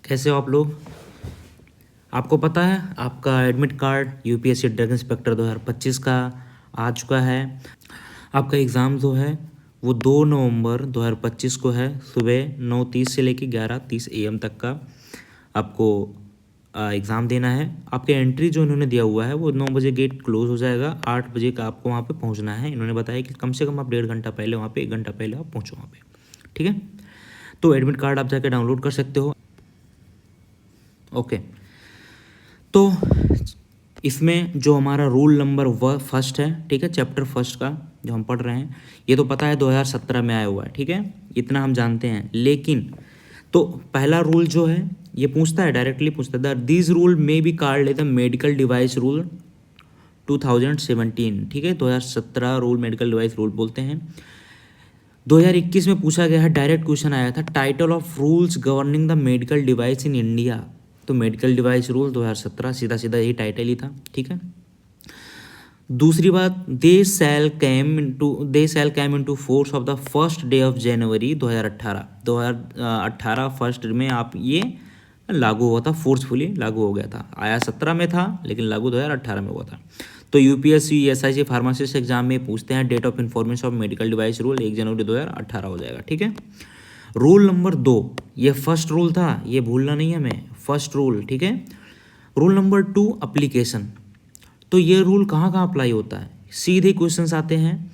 कैसे हो आप लोग? आपको पता है आपका admit card UPSC drug inspector 2025 का आ चुका है। आपका एग्ज़ाम जो है वो 2 नवंबर 2025 को है। सुबह 9:30 से लेकर 11:30 AM तक का आपको एग्ज़ाम देना है। आपके एंट्री जो इन्होंने दिया हुआ है वो 9 बजे गेट क्लोज हो जाएगा, 8 बजे का आपको वहाँ पे पहुँचना है। इन्होंने बताया कि कम से कम आप 1.5 घंटा पहले वहाँ पे, 1 घंटा पहले आप पहुँचो वहाँ पे, ठीक है। तो एडमिट कार्ड आप जाके डाउनलोड कर सकते हो। ओके, तो इसमें जो हमारा रूल नंबर फर्स्ट है, ठीक है, चैप्टर फर्स्ट का जो हम पढ़ रहे हैं, ये तो पता है 2017 में आया हुआ है, ठीक है, इतना हम जानते हैं। लेकिन तो पहला रूल जो है ये पूछता है, डायरेक्टली पूछता है, this rule may be called as the medical device rule 2017, ठीक है, 2017 रूल मेडिकल डिवाइस रूल बोलते हैं। 2021 में पूछा गया है, डायरेक्ट क्वेश्चन आया था, title of rules governing the medical device in India. तो मेडिकल डिवाइस रूल 2017 सीधा सीधा यही टाइटल ही था, ठीक है। दूसरी बात, they shall came into force of the first day of January 2018 first में आप ये लागू हुआ था, फोर्सफुली लागू हो गया था। आया 17 में था लेकिन लागू 2018 में हुआ था। तो यूपीएससी एसआईसी फार्मासिस्ट एग्जाम में पूछते हैं, date of information of medical device rule 1 जनवरी 2018 हो जाएगा, ठीक है। रूल नंबर 2, ये फर्स्ट रूल था, ये भूलना नहीं है हमें, फर्स्ट रूल, ठीक है। Rule number 2, application. तो ये रूल कहाँ कहाँ अप्लाई होता है, सीधे क्वेश्चंस आते हैं।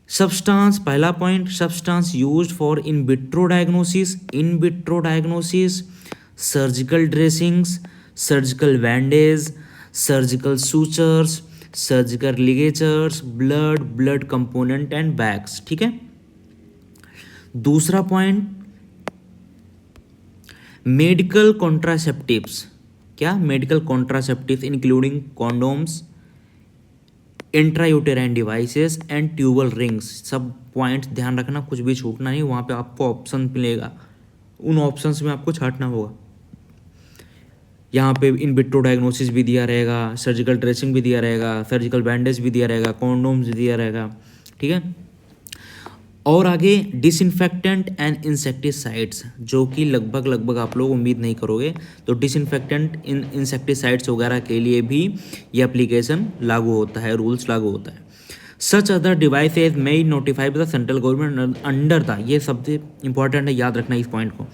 सब्सटेंस, पहला point, substance used for in vitro diagnosis, surgical dressings, surgical bandage, surgical sutures, surgical ligatures, blood component and bags, ठीक है। दूसरा पॉइंट, मेडिकल कॉन्ट्रासेप्टिव्स। क्या? Medical contraceptives including condoms, intrauterine devices and tubal rings. सब points ध्यान रखना, कुछ भी छूटना नहीं। वहाँ पे आपको ऑप्शन मिलेगा, उन ऑप्शंस में आपको छांटना होगा। यहाँ पे इन विट्रो डायग्नोसिस भी दिया रहेगा, सर्जिकल ड्रेसिंग भी दिया रहेगा, सर्जिकल बैंडेज भी दिया रहेगा, कॉन्डोम्स भी दिया रहेगा, ठीक है। और आगे डिसइंफेक्टेंट एंड इंसेक्टिसाइड्स, जो कि लगभग आप लोग उम्मीद नहीं करोगे। तो डिसइंफेक्टेंट इंसेक्टिसाइड्स वगैरह के लिए भी ये एप्लीकेशन लागू होता है, रूल्स लागू होता है। Such other devices may notify by the central government under the, ये सबसे इंपॉर्टेंट है, याद रखना इस पॉइंट को।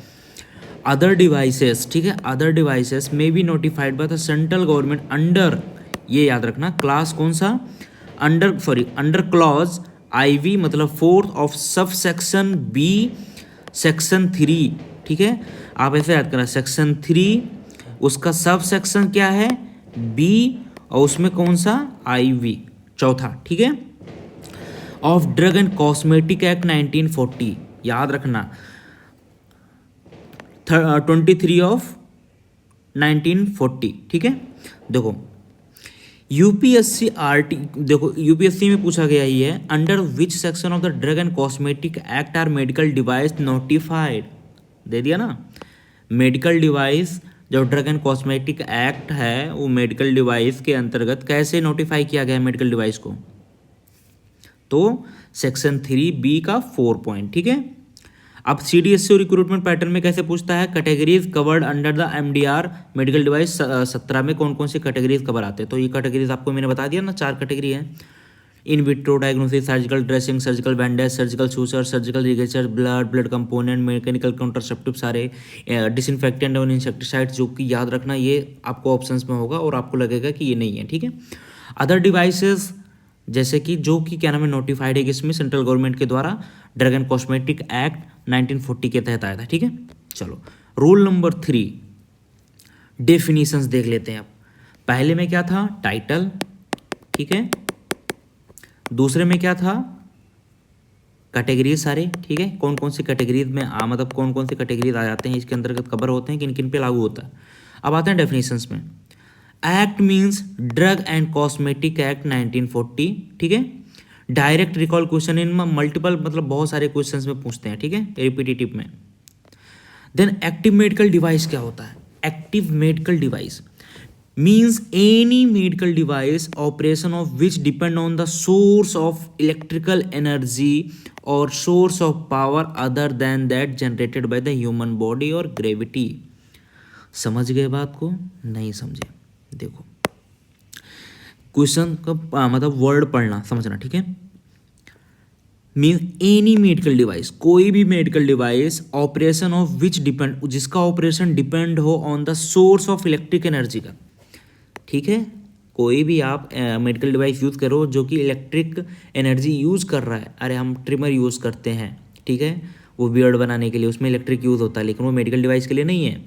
अदर डिवाइसेस, ठीक है, other devices may be notified by the central government under, ये याद रखना, क्लास कौन सा, अंडर क्लॉज IV, मतलब 4th of sub section B section 3, ठीक है। आप ऐसे याद करना, सेक्शन 3 उसका सब सेक्शन क्या है, B, और उसमें कौन सा, IV, चौथा, ठीक है। Of drug and cosmetic act 1940, याद रखना, 23 ऑफ 1940, ठीक है। देखो यूपीएससी में पूछा गया ही है, under which section of the drug and cosmetic act are medical device notified, दे दिया ना। मेडिकल डिवाइस, जो ड्रग एंड कॉस्मेटिक एक्ट है, वो मेडिकल डिवाइस के अंतर्गत कैसे नोटिफाई किया गया है मेडिकल डिवाइस को, तो सेक्शन 3B का 4 पॉइंट, ठीक है। अब CDSC रिक्रूटमेंट पैटर्न में कैसे पूछता है, categories covered under the MDR medical device 17 में कौन कौन से कैटेगरीज कवर आते हैं। तो ये कैटेगरीज आपको मैंने बता दिया ना, 4 कैटेगरी है, इन vitro diagnosis, surgical dressing, surgical bandage, surgical suture, surgical ligature, blood component, mechanical contraceptive, सारे डिसइंफेक्टेंट और इंसेक्टिसाइड्स, जो कि याद रखना ये आपको ऑप्शंस में होगा और आपको लगेगा कि ये नहीं है, ठीक है। अदर डिवाइसेस, जैसे कि जो कि क्या नाम है, नोटिफाइड है किसमें, सेंट्रल गवर्नमेंट के द्वारा, ड्रग एंड कॉस्मेटिक एक्ट 1940 के तहत आया था, ठीक है। चलो रूल नंबर 3, डेफिनेशंस देख लेते हैं अब। पहले में क्या था, टाइटल, ठीक है। दूसरे में क्या था, कैटेगरीज सारे, ठीक है, कौन कौन सी कैटेगरीज में मतलब कौन कौन सी कैटेगरीज आ जाते हैं, इसके अंतर्गत कवर होते हैं, किन किन पे लागू होता है। अब आते हैं डेफिनेशंस में। Act means drug and cosmetic act 1940, ठीक है। Direct recall question in multiple, मतलब बहुत सारे क्वेश्चंस में पूछते हैं, ठीक है, रिपीटेटिव में। देन एक्टिव मेडिकल डिवाइस क्या होता है, active medical device means any medical device operation of which depend on the source of electrical energy or source of power other than that generated by the human body or gravity. समझ गए बात को? नहीं समझे? देखो question का मतलब word पढ़ना समझना, ठीक है। मीन एनी मेडिकल डिवाइस, कोई भी medical device operation of which depend, जिसका ऑपरेशन डिपेंड हो on the source of electric energy का, ठीक है। कोई भी आप मेडिकल डिवाइस यूज़ करो जो कि इलेक्ट्रिक एनर्जी यूज़ कर रहा है। अरे हम ट्रिमर यूज़ करते हैं, ठीक है, वो बियर्ड बनाने के लिए, उसमें इलेक्ट्रिक यूज़ होता है, लेकिन वो मेडिकल डिवाइस के लिए नहीं है।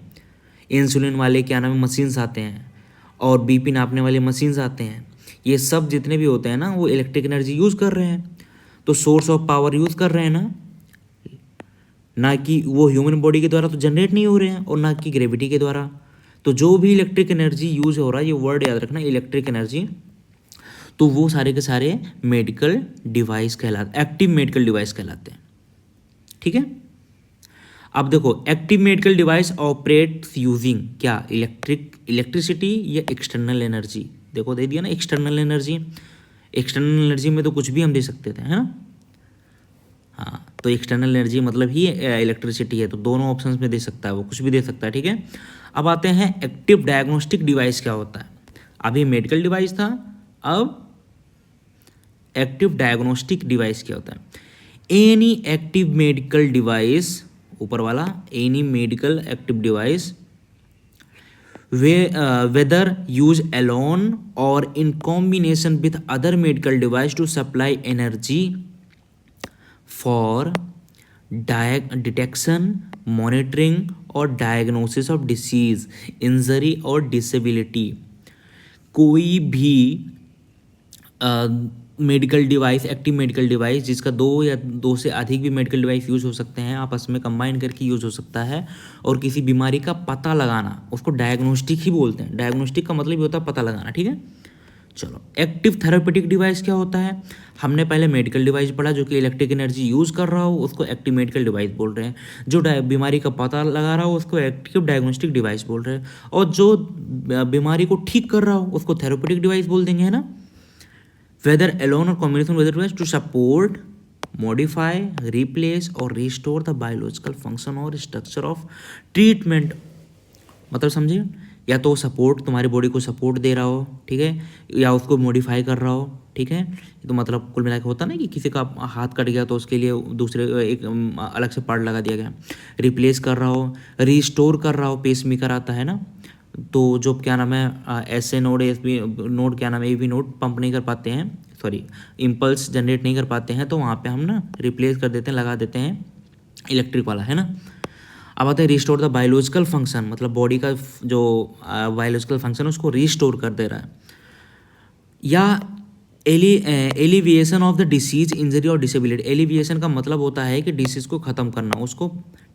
इंसुलिन वाले क्या नाम है मशीन्स आते हैं, और बीपी नापने वाले मशीन्स आते हैं, ये सब जितने भी होते हैं ना वो इलेक्ट्रिक एनर्जी यूज़ कर रहे हैं, तो सोर्स ऑफ पावर यूज़ कर रहे हैं ना कि वो ह्यूमन बॉडी के द्वारा तो जनरेट नहीं हो रहे हैं और ना कि ग्रेविटी के द्वारा। तो जो भी इलेक्ट्रिक एनर्जी यूज हो रहा है, ये वर्ड याद रखना, इलेक्ट्रिक एनर्जी, तो वो सारे के सारे मेडिकल डिवाइस कहलाते, एक्टिव मेडिकल डिवाइस कहलाते हैं, ठीक है। अब देखो active medical device operates using क्या, इलेक्ट्रिसिटी या एक्सटर्नल एनर्जी। देखो दे दिया ना एक्सटर्नल एनर्जी, एक्सटर्नल एनर्जी में तो कुछ भी हम दे सकते थे, है ना। हाँ, तो एक्सटर्नल एनर्जी मतलब ही इलेक्ट्रिसिटी है, तो दोनों ऑप्शंस में दे सकता है, वो कुछ भी दे सकता है, ठीक है। अब आते हैं एक्टिव डायग्नोस्टिक डिवाइस क्या होता है। अभी मेडिकल डिवाइस था, अब एक्टिव डायग्नोस्टिक डिवाइस क्या होता है। एनी एक्टिव मेडिकल डिवाइस, ऊपर वाला any medical active device whether used alone or in combination with other medical device to supply energy for detection, monitoring or diagnosis of disease, injury or disability। कोई भी medical device, active medical device जिसका दो या दो से अधिक भी medical device use हो सकते हैं, आपस में कंबाइन करके यूज़ हो सकता है, और किसी बीमारी का पता लगाना, उसको डायग्नोस्टिक ही बोलते हैं। डायग्नोस्टिक का मतलब ये होता है पता लगाना, ठीक है। चलो एक्टिव थेरापेटिक डिवाइस क्या होता है। हमने पहले मेडिकल डिवाइस पढ़ा जो कि इलेक्ट्रिक एनर्जी यूज़ कर रहा हो, उसको एक्टिव मेडिकल डिवाइस बोल रहे हैं। जो बीमारी का पता लगा रहा हो उसको एक्टिव डायग्नोस्टिक डिवाइस बोल रहे हैं, और जो बीमारी को ठीक कर रहा हो उसको थेरापेटिक डिवाइस बोल देंगे, है ना। whether alone or combination with other device to support, modify, replace or restore the biological function or structure of treatment। मतलब समझे, या तो सपोर्ट, तुम्हारी बॉडी को सपोर्ट दे रहा हो, ठीक है, या उसको मॉडिफाई कर रहा हो, ठीक है। तो मतलब कुल मिला के होता ना कि किसी का हाथ कट गया तो उसके लिए दूसरे एक अलग से पार्ट लगा दिया गया। रिप्लेस कर रहा हो, रिस्टोर कर रहा हो, पेस मेकर आता है ना, तो जो क्या नाम है ऐसे नोड, एस बी नोड, क्या नाम है ए बी नोड पंप नहीं कर पाते हैं, सॉरी इम्पल्स जनरेट नहीं कर पाते हैं, तो वहाँ पे हम ना रिप्लेस कर देते हैं, लगा देते हैं इलेक्ट्रिक वाला, है ना। अब आते हैं रिस्टोर द बायोलॉजिकल फंक्शन, मतलब बॉडी का जो बायोलॉजिकल फंक्शन उसको रिस्टोर कर दे रहा है। या alleviation of the disease, injury और डिसेबिलिटी। एलिविएशन का मतलब होता है कि डिसीज को ख़त्म करना, उसको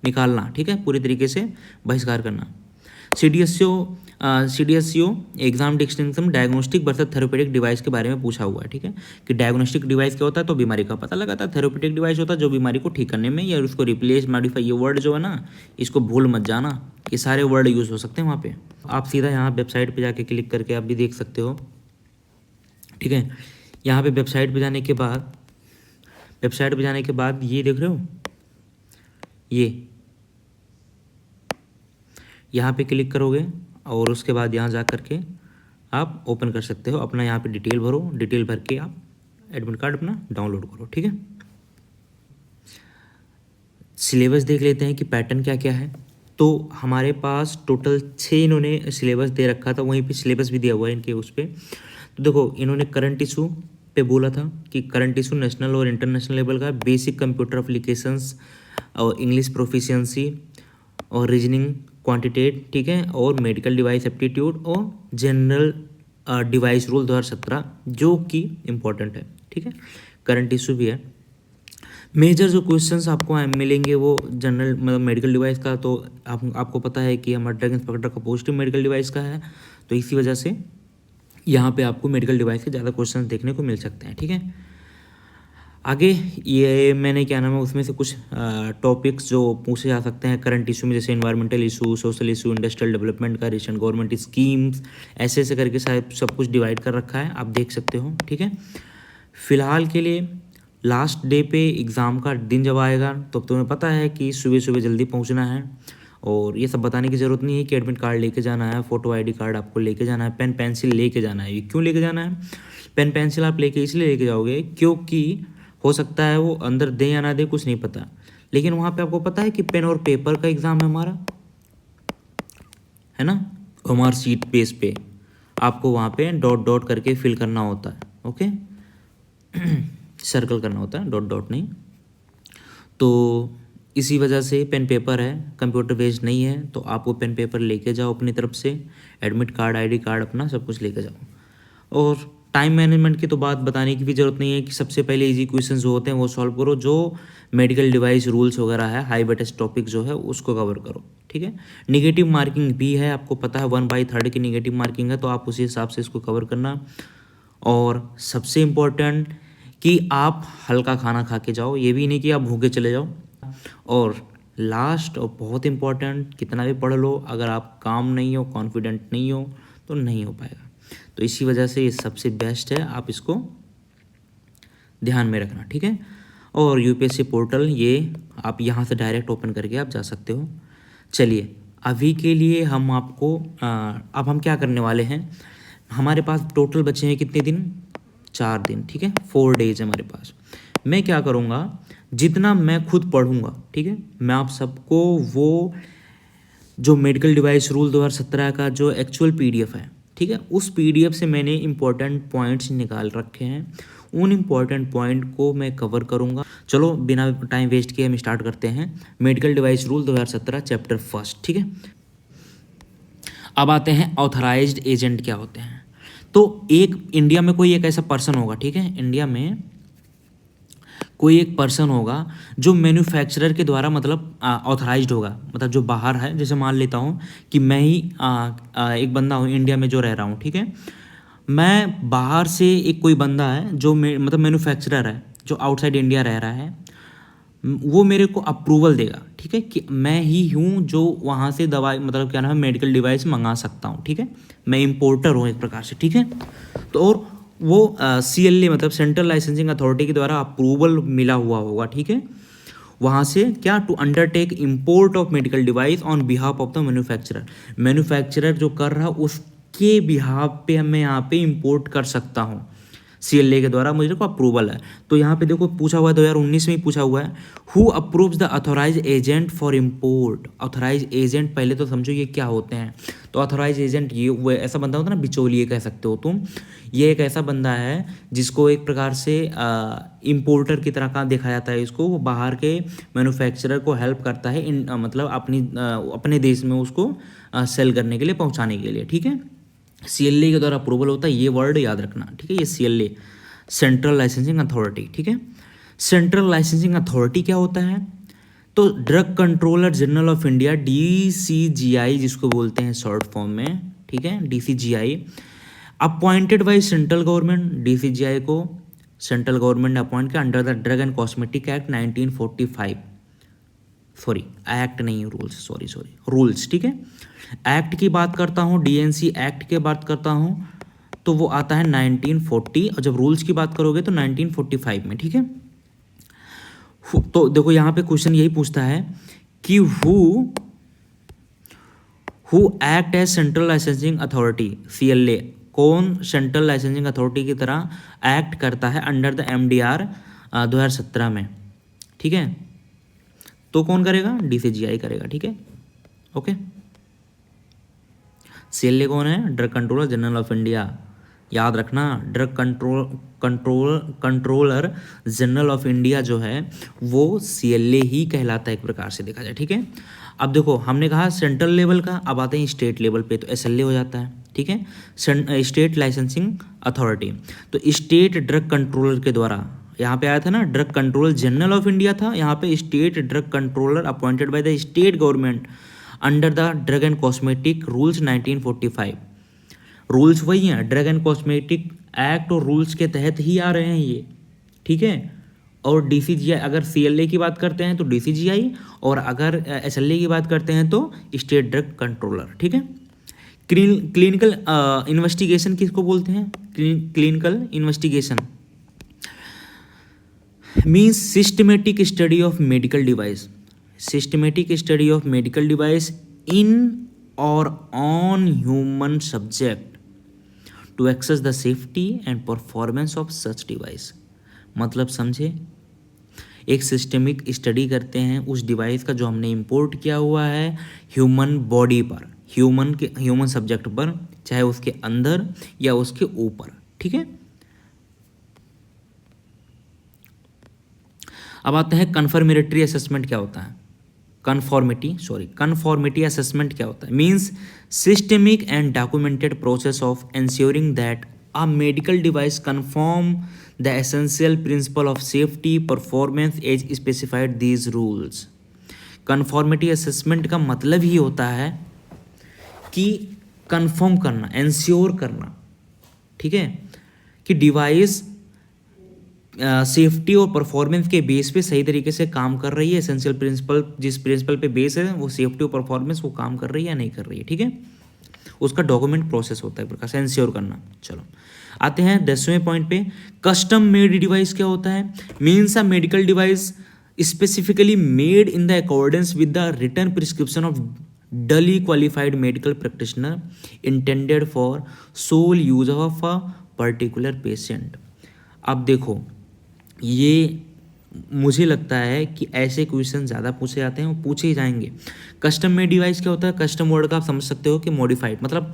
निकालना, ठीक है, पूरी तरीके से बहिष्कार करना। CDSCO exam distinction diagnostic versus therapeutic device के बारे में पूछा हुआ है, ठीक है, कि डायग्नोस्टिक डिवाइस क्या होता है, तो बीमारी का पता लगाता है। थेरेपेटिक डिवाइस होता है जो बीमारी को ठीक करने में या उसको रिप्लेस, मॉडिफाई, ये वर्ड जो है ना इसको भूल मत जाना, ये सारे वर्ड यूज़ हो सकते हैं वहाँ पे। आप सीधा यहाँ वेबसाइट पर जाके क्लिक करके आप भी देख सकते हो, ठीक है। यहाँ पे वेबसाइट पे जाने के बाद ये देख रहे हो, ये यहाँ पे क्लिक करोगे और उसके बाद यहाँ जा कर के आप ओपन कर सकते हो अपना, यहाँ पे डिटेल भरो, डिटेल भर के आप एडमिट कार्ड अपना डाउनलोड करो, ठीक है। सिलेबस देख लेते हैं कि पैटर्न क्या क्या है। तो हमारे पास टोटल 6 इन्होंने सिलेबस दे रखा था, वहीं पे सिलेबस भी दिया हुआ है इनके उस पर। तो देखो इन्होंने करंट इशू पे बोला था कि करंट इशू नेशनल और इंटरनेशनल लेवल का, बेसिक कंप्यूटर एप्लीकेशंस और इंग्लिश प्रोफिशिएंसी और रीजनिंग क्वांटिटेट, ठीक है, और मेडिकल डिवाइस एप्टीट्यूड और जनरल डिवाइस रूल 2017 जो कि इम्पोर्टेंट है, ठीक है। करंट इशू भी है। मेजर जो क्वेश्चंस आपको मिलेंगे वो जनरल मतलब मेडिकल डिवाइस का, तो आपको पता है कि हमारा ड्रग इंस्पेक्टर का पोस्ट मेडिकल डिवाइस का है, तो इसी वजह से यहाँ पे आपको मेडिकल डिवाइस के ज़्यादा क्वेश्चंस देखने को मिल सकते हैं, ठीक है। आगे ये मैंने क्या नाम है उसमें से कुछ टॉपिक्स जो पूछे जा सकते हैं करंट इशू में, जैसे environmental issue, social issue, industrial development का, रिसेंट गवर्नमेंट स्कीम्स, ऐसे ऐसे करके सब कुछ डिवाइड कर रखा है, आप देख सकते हो, ठीक है। फिलहाल के लिए लास्ट डे पे एग्ज़ाम का दिन जब आएगा तो तुम्हें पता है कि सुबह सुबह जल्दी पहुंचना है, और ये सब बताने की ज़रूरत नहीं है कि एडमिट कार्ड लेके जाना है, फ़ोटो आईडी कार्ड आपको लेके जाना है, पेन पेंसिल लेके जाना है। ये क्यों लेके जाना है? पेन पेंसिल आप लेके इसलिए लेके जाओगे क्योंकि हो सकता है वो अंदर दे या ना दे, कुछ नहीं पता, लेकिन वहाँ पे आपको पता है कि पेन और पेपर का एग्ज़ाम है हमारा, है ना। हमारे सीट पेज पे आपको वहाँ पे डॉट डॉट करके फिल करना होता है, ओके सर्कल करना होता है, डॉट डॉट नहीं। तो इसी वजह से पेन पेपर है, कंप्यूटर बेस्ड नहीं है, तो आप वो पेन पेपर लेके जाओ अपनी तरफ से, एडमिट कार्ड आईडी कार्ड अपना सब कुछ लेके जाओ। और टाइम मैनेजमेंट की तो बात बताने की भी ज़रूरत नहीं है कि सबसे पहले इजी क्वेश्चंस जो होते हैं वो सॉल्व करो, जो मेडिकल डिवाइस रूल्स वगैरह है, हाई वेटेज टॉपिक जो है उसको कवर करो, ठीक है। निगेटिव मार्किंग भी है, आपको पता है 1/3 की निगेटिव मार्किंग है, तो आप उसी हिसाब से इसको कवर करना। और सबसे इम्पोर्टेंट कि आप हल्का खाना खा के जाओ, ये भी नहीं कि आप भूखे चले जाओ। और लास्ट और बहुत इम्पोर्टेंट, कितना भी पढ़ लो, अगर आप काम नहीं हो, कॉन्फिडेंट नहीं हो, तो नहीं हो पाएगा। तो इसी वजह से ये सबसे बेस्ट है, आप इसको ध्यान में रखना, ठीक है। और यूपीएससी पोर्टल ये आप यहाँ से डायरेक्ट ओपन करके आप जा सकते हो। चलिए अभी के लिए हम आपको अब हम क्या करने वाले हैं, हमारे पास टोटल बचे हैं कितने दिन, 4 दिन, ठीक है, 4 डेज है हमारे पास। मैं क्या करूँगा, जितना मैं खुद पढ़ूँगा, ठीक है, मैं आप सबको वो जो मेडिकल डिवाइस रूल 2017 का जो एक्चुअल पीडीएफ है, ठीक है, उस पीडीएफ से मैंने इंपॉर्टेंट पॉइंट्स निकाल रखे हैं, उन इम्पॉर्टेंट पॉइंट को मैं कवर करूँगा। चलो बिना टाइम वेस्ट किए हम स्टार्ट करते हैं। मेडिकल डिवाइस रूल 2017 चैप्टर 1, ठीक है। अब आते हैं ऑथराइज्ड एजेंट क्या होते हैं। तो एक इंडिया में कोई एक ऐसा पर्सन होगा, ठीक है, इंडिया में कोई एक पर्सन होगा जो मैन्युफैक्चरर के द्वारा मतलब ऑथराइज्ड होगा, मतलब जो बाहर है। जैसे मान लेता हूँ कि मैं ही एक बंदा हूँ इंडिया में जो रह रहा हूँ, ठीक है, मैं बाहर से एक कोई बंदा है जो मतलब मैन्युफैक्चरर है जो आउटसाइड इंडिया रह रहा है, वो मेरे को अप्रूवल देगा, ठीक है, कि मैं ही हूँ जो वहाँ से दवाई मतलब क्या नाम है मेडिकल डिवाइस मंगा सकता हूँ, ठीक है, मैं इम्पोर्टर हूँ एक प्रकार से, ठीक है। तो और वो CLA मतलब सेंट्रल लाइसेंसिंग अथॉरिटी के द्वारा अप्रूवल मिला हुआ होगा, ठीक है, वहाँ से क्या, to undertake import of medical device on behalf of the manufacturer. Manufacturer जो कर रहा है उसके बिहाफ पे मैं यहाँ पे इम्पोर्ट कर सकता हूँ, CLA के द्वारा मुझे को अप्रूवल है। तो यहाँ पे देखो पूछा हुआ है 2019 में ही पूछा हुआ है, who approves the authorise agent for import. Authorise agent पहले तो समझो ये क्या होते हैं। तो ऑथोराइज एजेंट ये वो ऐसा बंदा होता है ना, बिचौलिए कह सकते हो तुम, ये एक ऐसा बंदा है जिसको एक प्रकार से इम्पोर्टर की तरह का देखा जाता है इसको, वो बाहर के मैन्युफैक्चरर को हेल्प करता है मतलब अपने देश में उसको सेल करने के लिए, पहुँचाने के लिए, ठीक है। CLA के द्वारा अप्रूवल होता है, ये वर्ड याद रखना, ठीक है, ये CLA सेंट्रल लाइसेंसिंग अथॉरिटी, ठीक है। सेंट्रल लाइसेंसिंग अथॉरिटी क्या होता है, तो drug controller general of India DCGI जिसको बोलते हैं शॉर्ट फॉर्म में, ठीक है, DCGI appointed by central government. DCGI को सेंट्रल गवर्नमेंट ने अपॉइंट किया under the drug and cosmetic act 1945, sorry act नहीं, रूल्स, सॉरी रूल्स, ठीक है। एक्ट की बात करता हूँ, DNC एक्ट की बात करता हूँ, तो वो आता है 1940, और जब रूल्स की बात करोगे तो 1945 में, ठीक है। तो देखो यहाँ पे क्वेश्चन यही पूछता है कि who act as central licensing authority, CLA कौन सेंट्रल लाइसेंसिंग अथॉरिटी की तरह एक्ट करता है अंडर द MDR 2017 में, ठीक है। तो कौन करेगा, DCGI करेगा, ठीक है, ओके। CLA कौन है, drug controller general of India, याद रखना, drug controller general of India जो है वो CLA ही कहलाता है एक प्रकार से देखा जाए, ठीक है। अब देखो हमने कहा सेंट्रल लेवल का, अब आते हैं स्टेट लेवल पे, तो SLA हो जाता है, ठीक है, स्टेट लाइसेंसिंग अथॉरिटी। तो स्टेट ड्रग कंट्रोलर के द्वारा, यहाँ पे आया था ना drug controller general of India था, यहाँ पे state drug controller appointed by the state government under the drug and cosmetic rules 1945। Rules वही हैं, ड्रग एंड कॉस्मेटिक एक्ट और रूल्स के तहत ही आ रहे हैं ये, ठीक है। और DCGI, अगर CLA की बात करते हैं तो DCGI, और अगर SLA की बात करते हैं तो स्टेट ड्रग कंट्रोलर, ठीक है। क्लिनिकल इन्वेस्टिगेशन किसको बोलते हैं, clinical investigation means systematic study of medical device. Systematic study of medical device in or on human subject to access the safety and performance of such device. मतलब समझे, एक systemic study करते हैं उस device का जो हमने इंपोर्ट किया हुआ है ह्यूमन बॉडी पर, ह्यूमन सब्जेक्ट पर, चाहे उसके अंदर या उसके ऊपर, ठीक है। अब आते हैं कन्फर्मेटरी असेसमेंट क्या होता है। कन्फॉर्मिटी असेसमेंट क्या होता है? Means systemic and documented process of ensuring that a medical device confirm the essential principle of safety performance as specified these rules. Conformity assessment का मतलब ही होता है कि कन्फर्म करना, एंश्योर करना, ठीक है, कि डिवाइस सेफ्टी और परफॉर्मेंस के बेस पे सही तरीके से काम कर रही है। एसेंशियल प्रिंसिपल, जिस प्रिंसिपल पे बेस है वो सेफ्टी और परफॉर्मेंस वो काम कर रही है या नहीं कर रही है, ठीक है। उसका डॉक्यूमेंट प्रोसेस होता है प्रकार से एंश्योर करना। चलो आते हैं 10वें पॉइंट पे। कस्टम मेड डिवाइस क्या होता है? Means a medical device specifically made in the accordance with the written prescription of duly qualified medical practitioner intended for sole use of a particular patient. अब देखो, ये मुझे लगता है कि ऐसे क्वेश्चन ज़्यादा पूछे जाते हैं और पूछे ही जाएंगे। कस्टम मेड डिवाइस क्या होता है? कस्टम वर्ड का आप समझ सकते हो कि मॉडिफाइड, मतलब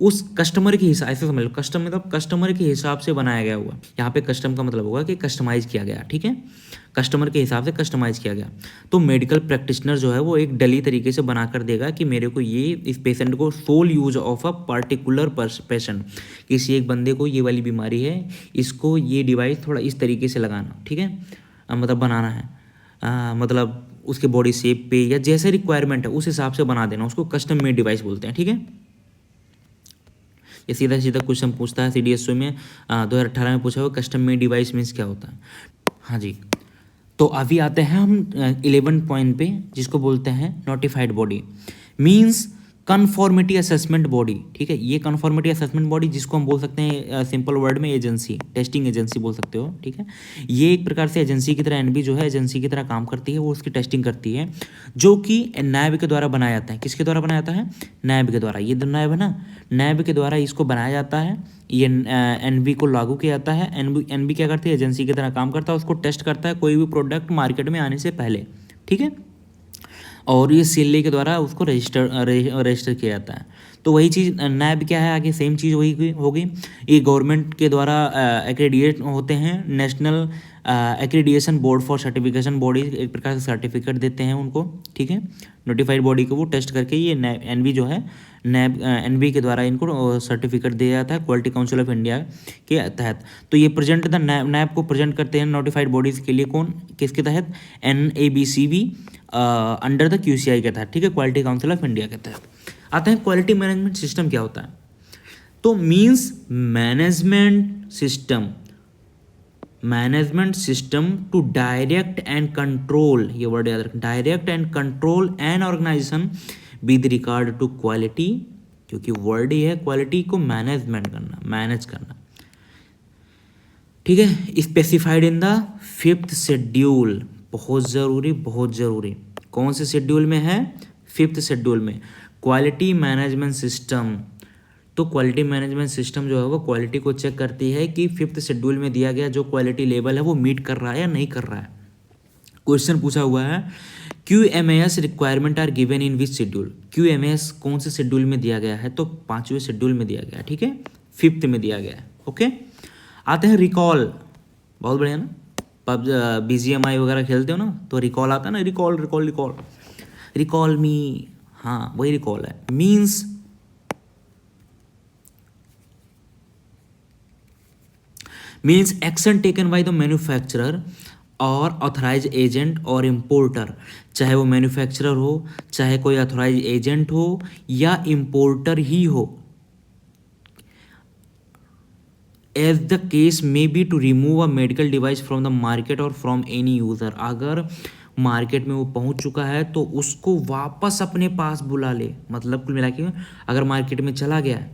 उस कस्टमर के हिसाब से समझ लो। कस्टम मतलब कस्टमर के हिसाब से बनाया गया हुआ। यहाँ पे कस्टम का मतलब होगा कि कस्टमाइज किया गया, ठीक है, कस्टमर के हिसाब से कस्टमाइज किया गया। तो मेडिकल प्रैक्टिशनर जो है वो एक डली तरीके से बना कर देगा कि मेरे को ये, इस पेशेंट को sole use of a particular patient, किसी एक बंदे को ये वाली बीमारी है, इसको ये डिवाइस थोड़ा इस तरीके से लगाना, ठीक है, मतलब बनाना है, मतलब उसके बॉडी शेप पे या जैसे रिक्वायरमेंट है उस हिसाब से बना देना, उसको कस्टम मेड डिवाइस बोलते हैं, ठीक है। ये सीधा सीधा क्वेश्चन पूछता है CDSO में 2018 में पूछा हुआ, कस्टम मेड डिवाइस मीन्स क्या होता है। हाँ जी, तो अभी आते हैं हम 11 पॉइंट पे, जिसको बोलते हैं notified body. Means conformity assessment body, ठीक है। ये कन्फॉर्मिटी असेसमेंट बॉडी, जिसको हम बोल सकते हैं सिंपल वर्ड में एजेंसी, टेस्टिंग एजेंसी बोल सकते हो, ठीक है। ये एक प्रकार से एजेंसी की तरह, NB जो है एजेंसी की तरह काम करती है, वो उसकी टेस्टिंग करती है, जो कि NAB के द्वारा बनाया जाता है। किसके द्वारा बनाया जाता है? NAB के द्वारा। ये NAB है ना, NAB के द्वारा इसको बनाया जाता है, ये NB को लागू किया जाता है। NB क्या करती है? एजेंसी की तरह काम करता है, उसको टेस्ट करता है कोई भी प्रोडक्ट मार्केट में आने से पहले, ठीक है, और ये CLA के द्वारा उसको रजिस्टर किया जाता है। तो वही चीज़ NAB क्या है, आगे सेम चीज़ वही होगी। ये गवर्नमेंट के द्वारा एक्रेडिएट होते हैं, national accreditation board for certification body, एक प्रकार से सर्टिफिकेट देते हैं उनको, ठीक है। नोटिफाइड बॉडी को वो टेस्ट करके ये NB जो है NB के द्वारा इनको सर्टिफिकेट दिया जाता है, क्वालिटी काउंसिल ऑफ इंडिया के तहत। तो ये प्रेजेंट द NAB को प्रेजेंट करते हैं नोटिफाइड बॉडीज़ के लिए, कौन, किसके तहत? NABCB अंडर द QCI के तहत, ठीक है, क्वालिटी काउंसिल ऑफ इंडिया के तहत। आते हैं क्वालिटी मैनेजमेंट सिस्टम क्या होता है। तो means management system to direct and control, ये वर्ड याद रखें, direct and control an organization with regard to quality, क्योंकि वर्ड ही है क्वालिटी को मैनेज करना, ठीक है। Specified in the 5th schedule, बहुत ज़रूरी। कौन से शेड्यूल में है? 5th शेड्यूल में, क्वालिटी मैनेजमेंट सिस्टम। तो क्वालिटी मैनेजमेंट सिस्टम जो है वो क्वालिटी को चेक करती है कि 5th शेड्यूल में दिया गया जो क्वालिटी लेवल है वो मीट कर रहा है या नहीं कर रहा है। क्वेश्चन पूछा हुआ है, QMAS requirement are given in which schedule. QMAS कौन से शेड्यूल में दिया गया है? तो 5वें शेड्यूल में दिया गया है, ठीक है, 5th में दिया गया है, ओके। आते हैं रिकॉल, बहुत बढ़िया ना, BGMI वगैरह खेलते हो ना तो रिकॉल आता है ना, रिकॉल मी, हाँ वही रिकॉल है। Means action taken by the manufacturer और ऑथराइज एजेंट और इम्पोर्टर, चाहे वो मैन्युफैक्चरर हो, चाहे कोई ऑथराइज एजेंट हो या इम्पोर्टर ही हो, as the case may be, to remove a medical device from the market और फ्रॉम एनी यूज़र। अगर मार्केट में वो पहुंच चुका है तो उसको वापस अपने पास बुला ले, मतलब कुल मिला के अगर मार्केट में चला गया है,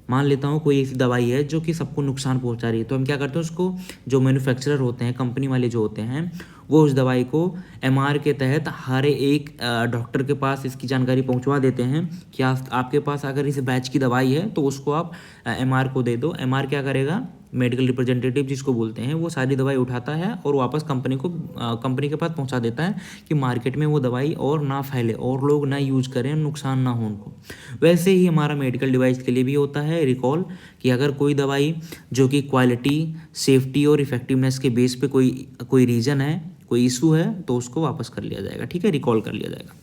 मान लेता हूँ कोई ऐसी दवाई है जो कि सबको नुकसान पहुंचा रही है, तो हम क्या करते हैं, उसको जो मैन्युफैक्चरर होते हैं, कंपनी वाले जो होते हैं, वो उस दवाई को एमआर के तहत हर एक डॉक्टर के पास इसकी जानकारी पहुंचवा देते हैं कि आपके पास अगर इस बैच की दवाई है तो उसको आप एमआर को दे दो। एमआर क्या करेगा, मेडिकल रिप्रेजेंटेटिव जिसको बोलते हैं, वो सारी दवाई उठाता है और वापस कंपनी के पास पहुंचा देता है कि मार्केट में वो दवाई और ना फैले और लोग ना यूज करें, नुकसान ना हो उनको। वैसे ही हमारा मेडिकल डिवाइस के लिए भी होता है रिकॉल, कि अगर कोई दवाई जो कि क्वालिटी, सेफ्टी और इफेक्टिवनेस के बेस पे कोई रीज़न है, कोई इशू है, तो उसको वापस कर लिया जाएगा, ठीक है, रिकॉल कर लिया जाएगा।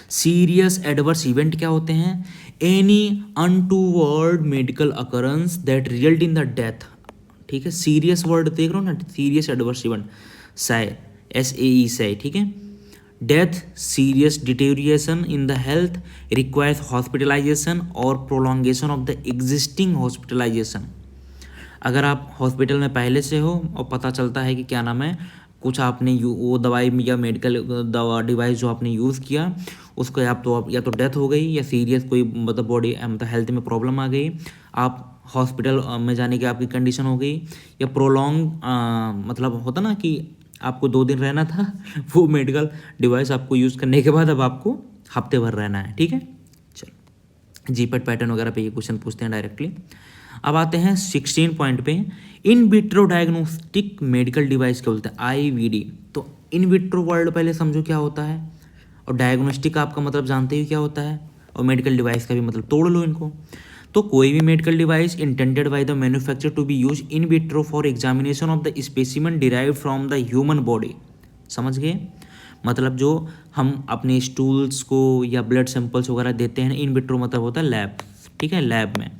सीरियस एडवर्स इवेंट क्या होते हैं? Any untoward medical occurrence that result in the death, ठीक है। सीरियस वर्ड देख रहे हो ना, serious adverse event, SAE, SAE, ठीक है। Death, serious deterioration in the health, requires hospitalisation or prolongation of the existing hospitalisation. अगर आप हॉस्पिटल में पहले से हो और पता चलता है कि क्या नाम है, कुछ आपने वो दवाई या मेडिकल दवा डिवाइस जो आपने यूज़ किया उसको या तो डेथ हो गई या सीरियस कोई मतलब बॉडी मतलब हेल्थ में प्रॉब्लम आ गई, आप हॉस्पिटल में जाने की आपकी कंडीशन हो गई, या प्रोलॉन्ग मतलब होता ना कि आपको 2 दिन रहना था वो मेडिकल डिवाइस आपको यूज़ करने के बाद अब आपको हफ्ते भर रहना है, ठीक है। चलो, जीपेट पैटर्न वगैरह पे ये क्वेश्चन पूछते हैं डायरेक्टली। अब आते हैं 16 पॉइंट पे, in vitro diagnostic medical device क्या बोलते हैं? IVD। तो इन विट्रो वर्ड पहले समझो क्या होता है, और डायग्नोस्टिक आपका मतलब जानते ही क्या होता है, और मेडिकल डिवाइस का भी मतलब तोड़ लो इनको। तो कोई भी medical device intended by the manufacturer to be use in vitro for examination of the specimen derived from the human body. समझ गए? मतलब जो हम अपने स्टूल्स को या ब्लड सैंपल्स वगैरह देते हैं, इन विट्रो मतलब होता है लैब, ठीक है, लैब में।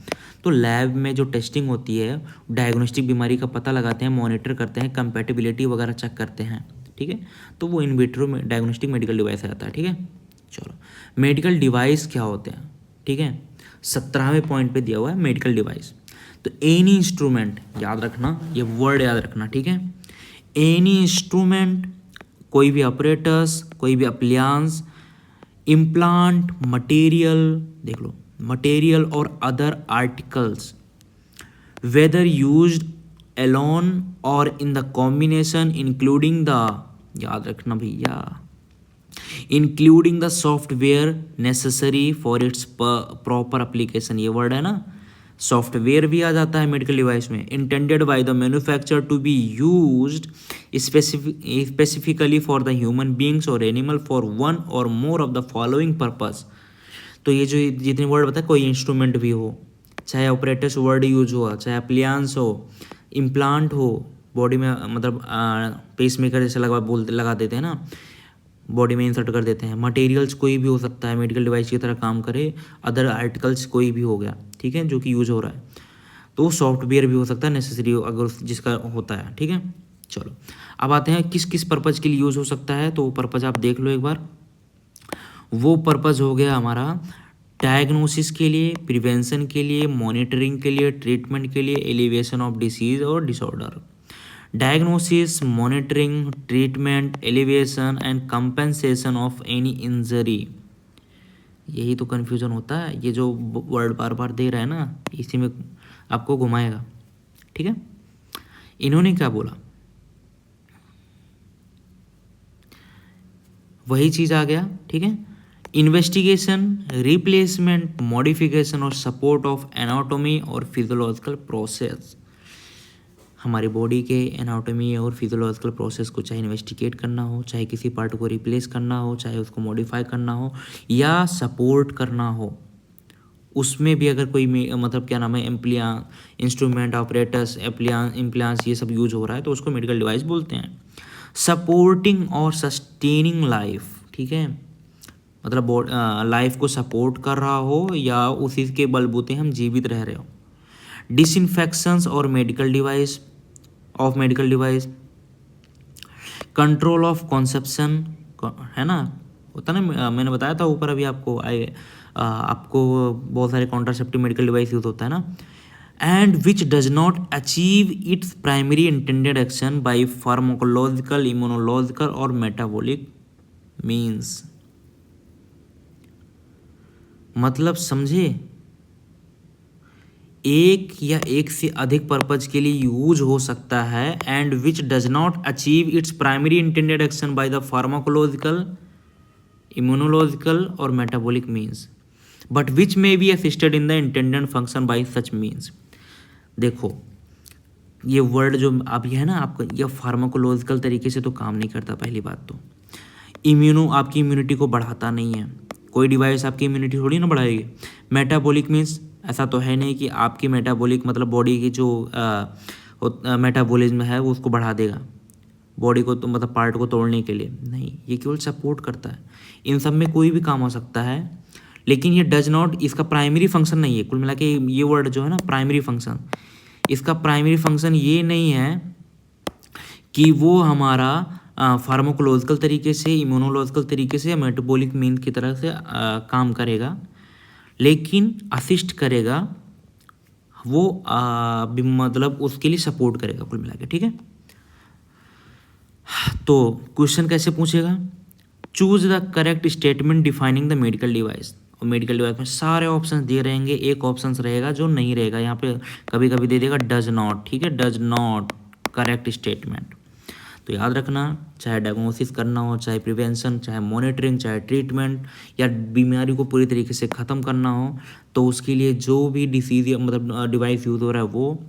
तो लैब में जो टेस्टिंग होती है, डायग्नोस्टिक बीमारी का पता लगाते हैं, मॉनिटर करते हैं, कंपैटिबिलिटी वगैरह चेक करते हैं, ठीक है। तो वो इन विट्रो में डायग्नोस्टिक मेडिकल डिवाइस आता है, ठीक है। चलो, मेडिकल डिवाइस क्या होते हैं, ठीक है। 17वें पॉइंट पे दिया हुआ है मेडिकल डिवाइस। तो एनी इंस्ट्रूमेंट, याद रखना, ये वर्ड याद रखना, ठीक है। एनी इंस्ट्रूमेंट, कोई भी ऑपरेटर्स, कोई भी अप्लायंस, इम्प्लांट, मटेरियल, देख लो, मटेरियल और other articles, whether used alone or in the combination, including the, याद रखना भैया, including the software necessary for its proper application। ये वर्ड है ना, सॉफ्टवेयर भी आ जाता है मेडिकल डिवाइस में। Intended by the manufacturer to be used specifically for the human beings or animal for one or more of the following purpose. तो ये जो जितने वर्ड बताए, कोई इंस्ट्रूमेंट भी हो, चाहे ऑपरेटर्स वर्ड यूज हो, चाहे अप्लायंस हो, इम्प्लांट हो बॉडी में, मतलब पेस मेकर जैसे लगा देते हैं ना, बॉडी में इंसर्ट कर देते हैं। मटेरियल्स कोई भी हो सकता है, मेडिकल डिवाइस की तरह काम करे। अदर आर्टिकल्स कोई भी हो गया, ठीक है, जो कि यूज हो रहा है। तो सॉफ्टवेयर भी हो सकता है नेसेसरी अगर जिसका होता है, ठीक है। चलो, अब आते हैं किस किस पर्पज़ के लिए यूज़ हो सकता है। तो वो पर्पज़ आप देख लो एक बार। वो पर्पज़ हो गया हमारा डायग्नोसिस के लिए, प्रिवेंशन के लिए, मॉनिटरिंग के लिए, ट्रीटमेंट के लिए, एलिवेशन ऑफ डिसीज और disorder. Diagnosis, monitoring, treatment, elevation and compensation of any injury. यही तो कन्फ्यूज़न होता है, ये जो वर्ड बार बार दे रहा है ना, इसी में आपको घुमाएगा, ठीक है। इन्होंने क्या बोला, वही चीज़ आ गया, ठीक है। इन्वेस्टिगेशन, रिप्लेसमेंट, मॉडिफिकेशन और सपोर्ट ऑफ एनाटॉमी और फिजियोलॉजिकल प्रोसेस। हमारी बॉडी के एनाटॉमी और फिजियोलॉजिकल प्रोसेस को चाहे इन्वेस्टिगेट करना हो, चाहे किसी पार्ट को रिप्लेस करना हो, चाहे उसको मॉडिफाई करना हो या सपोर्ट करना हो, उसमें भी अगर कोई मतलब क्या नाम है, इंस्ट्रूमेंट, ऑपरेटर्स, इम्प्लांट्स, ये सब यूज हो रहा है तो उसको मेडिकल डिवाइस बोलते हैं। सपोर्टिंग और सस्टेनिंग लाइफ, ठीक है, मतलब लाइफ को सपोर्ट कर रहा हो या उसी के बलबूते हम जीवित रह रहे हो। डिसइंफेक्शंस और medical device, control of conception, है ना, होता ना, मैंने बताया था ऊपर अभी आपको, आपको बहुत सारे कॉन्ट्रासेप्टिव मेडिकल डिवाइस यूज होता है ना। And which does not achieve its primary intended action bye pharmacological, immunological or metabolic means. मतलब समझे, एक या एक से अधिक पर्पज के लिए यूज हो सकता है and which does not achieve its primary intended action by the pharmacological, immunological or metabolic means but which may be assisted in the intended function by such means. देखो ये वर्ड जो अब ये है ना आपका, ये फार्माकोलॉजिकल तरीके से तो काम नहीं करता। पहली बात तो इम्यूनो आपकी इम्यूनिटी को बढ़ाता नहीं है, कोई डिवाइस आपकी इम्यूनिटी थोड़ी ना बढ़ाएगी। मेटाबॉलिक मीन्स ऐसा तो है नहीं कि आपकी मेटाबॉलिक मतलब बॉडी की जो मेटाबॉलिज्म है वो उसको बढ़ा देगा बॉडी को, तो मतलब पार्ट को तोड़ने के लिए नहीं, ये केवल सपोर्ट करता है। इन सब में कोई भी काम हो सकता है, लेकिन ये डज नॉट, इसका प्राइमरी फंक्शन नहीं है। कुल मिला के ये वर्ड जो है ना प्राइमरी फंक्शन, इसका प्राइमरी फंक्शन ये नहीं है कि वो हमारा फार्माकोलॉजिकल तरीके से, इम्यूनोलॉजिकल तरीके से या मेटाबॉलिक मीन की तरह से काम करेगा, लेकिन असिस्ट करेगा वो मतलब उसके लिए सपोर्ट करेगा कुल मिला के। ठीक है, तो क्वेश्चन कैसे पूछेगा, choose the correct statement defining the medical device. और मेडिकल डिवाइस में सारे ऑप्शन दिए रहेंगे, एक ऑप्शन रहेगा जो नहीं रहेगा, यहाँ पे कभी कभी दे देगा डज नॉट। ठीक है, डज नॉट करेक्ट स्टेटमेंट। तो याद रखना, चाहे डायग्नोसिस करना हो, चाहे प्रिवेंशन, चाहे मॉनिटरिंग, चाहे ट्रीटमेंट या बीमारी को पूरी तरीके से ख़त्म करना हो, तो उसके लिए जो भी डिसीज मतलब डिवाइस यूज़ हो रहा है वो,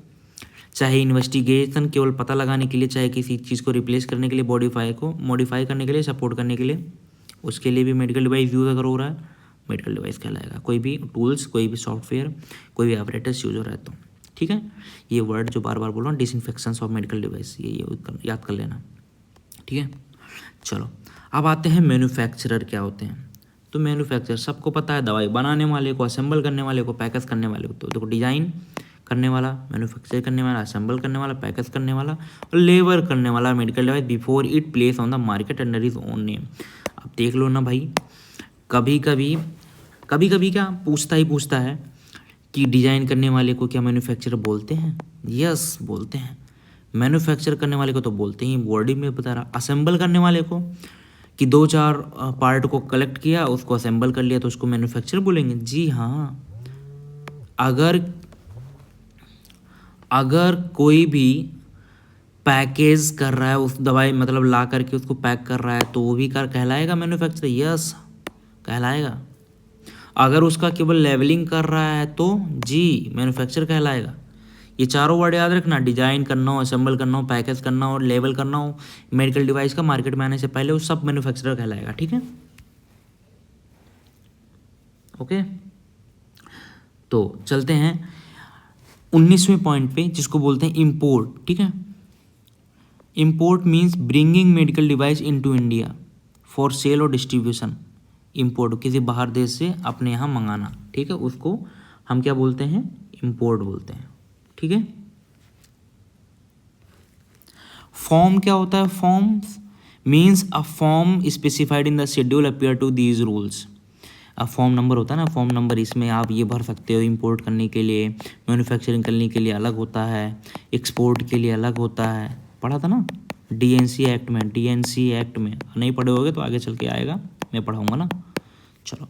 चाहे इन्वेस्टिगेशन केवल पता लगाने के लिए, चाहे किसी चीज़ को रिप्लेस करने के लिए, बॉडीफाई को मॉडिफाई करने के लिए, सपोर्ट करने के लिए, उसके लिए भी मेडिकल डिवाइस यूज़ अगर हो रहा है मेडिकल डिवाइस कहलाएगा। कोई भी टूल्स, कोई भी सॉफ्टवेयर, कोई भी ऑपरेटर्स यूज हो रहा है तो। ठीक है, ये वर्ड जो बार बार बोल रहा हूँ, डिसइंफेक्शंस ऑफ मेडिकल डिवाइस, ये याद कर लेना। ठीक है, चलो अब आते हैं मैन्युफैक्चरर क्या होते हैं। तो मैन्युफैक्चरर सबको पता है, दवाई बनाने वाले को, असेंबल करने वाले को, पैकेज करने वाले को। तो देखो, डिजाइन करने वाला, मैन्युफैक्चर करने वाला, असेंबल करने वाला, पैकेज करने वाला और लेबर करने वाला medical device before it place on the market under his own name. अब देख लो ना भाई, कभी कभी क्या पूछता है कि डिज़ाइन करने वाले को क्या मैन्युफैक्चरर बोलते हैं? यस बोलते हैं। मैन्युफैक्चर करने वाले को तो बोलते ही, बॉडी में बता रहा। असेंबल करने वाले को कि 2-4 पार्ट को कलेक्ट किया, उसको असेंबल कर लिया, तो उसको मैन्युफैक्चर बोलेंगे। जी हाँ, अगर कोई भी पैकेज कर रहा है उस दवाई मतलब ला करके उसको पैक कर रहा है, तो वो भी कहलाएगा मैन्युफैक्चर। यस कहलाएगा। अगर उसका केवल लेवलिंग कर रहा है तो जी मैन्युफैक्चर कहलाएगा। ये चारों वर्ड याद रखना, डिजाइन करना हो, असेंबल करना हो, पैकेज करना हो, लेवल करना हो मेडिकल डिवाइस का मार्केट में आने से पहले, वो सब मैन्युफैक्चरर कहलाएगा। ठीक है, ओके। तो चलते हैं 19वें पॉइंट पे, जिसको बोलते हैं इम्पोर्ट। ठीक है, import means bringing medical device into India for sale और डिस्ट्रीब्यूशन। इम्पोर्ट किसी बाहर देश से अपने यहाँ मंगाना। ठीक है, उसको हम क्या बोलते हैं? इम्पोर्ट बोलते हैं। ठीक है, फॉर्म क्या होता है? Forms means a form specified in the schedule appear to these rules. अब फॉर्म नंबर होता है ना, फॉर्म नंबर, इसमें आप ये भर सकते हो। इंपोर्ट करने के लिए, मैन्युफैक्चरिंग करने के लिए अलग होता है, एक्सपोर्ट के लिए अलग होता है। पढ़ा था ना डीएनसी एक्ट में, डीएनसी एक्ट में नहीं पढ़े होगे तो आगे चल के आएगा, मैं पढ़ाऊँगा ना। चलो